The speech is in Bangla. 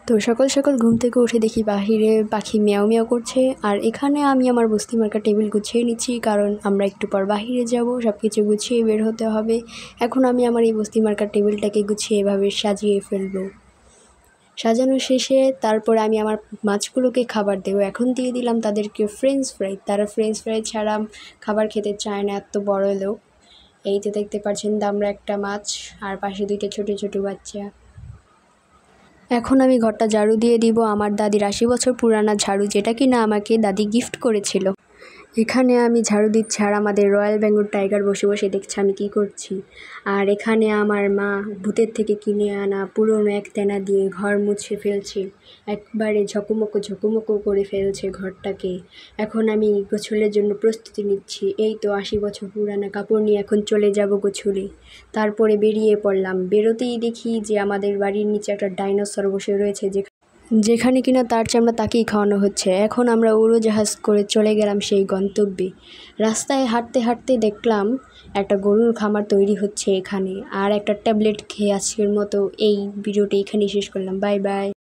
তো সকাল সকাল ঘুম থেকে উঠে দেখি বাহিরে পাখি মিয়াও মিয়াও করছে। আর এখানে আমি আমার বস্তি মার্কা টেবিল গুছিয়ে নিচ্ছি, কারণ আমরা একটু পর বাহিরে যাব, সব কিছু গুছিয়ে বের হতে হবে। এখন আমি আমার এই বস্তি মার্কা টেবিলটাকে গুছিয়ে এভাবে সাজিয়ে ফেলবো। সাজানো শেষে তারপরে আমি আমার মাছগুলোকে খাবার দেবো। এখন দিয়ে দিলাম তাদেরকে ফ্রেঞ্চ ফ্রাই। তারা ফ্রেঞ্চ ফ্রাই ছাড়া খাবার খেতে চায় না, এত বড় লোক। এই তো দেখতে পাচ্ছেন দামড়া একটা মাছ, আর পাশে দুইটা ছোট ছোট বাচ্চা। এখন আমি ঘরটা ঝাড়ু দিয়ে দিব, আমার দাদির 80 বছর পুরানা ঝাড়ু, যেটা কিনা আমাকে দাদি গিফট করেছিল। এখানে আমি ঝাড়ু দিচ্ছি, আর আমাদের রয়্যাল বেঙ্গল টাইগার বসে বসে দেখছে আমি কি করছি। আর এখানে আমার মা ভূতের থেকে কিনে আনা পুরনো এক তেনা দিয়ে ঘর মুছে ফেলছে, একবারে ঝকমকো করে ফেলছে ঘরটাকে। এখন আমি গোছলের জন্য প্রস্তুতি নিচ্ছি। এই তো 80 বছর পুরানা কাপড় নিয়ে এখন চলে যাব গোছলে। তারপরে বেরিয়ে পড়লাম। বেরোতেই দেখি যে আমাদের বাড়ির নিচে একটা ডাইনোসর বসে রয়েছে, যেখানে কিনা তার চামড়া তাকেই খাওয়ানো হচ্ছে। এখন আমরা উড়োজাহাজ করে চলে গেলাম সেই গন্তব্যে। রাস্তায় হাঁটতে হাঁটতে দেখলাম একটা গরুর খামার তৈরি হচ্ছে এখানে। আর একটা ট্যাবলেট খেয়ে আজকের মতো এই ভিডিওটি এখানেই শেষ করলাম। Bye bye.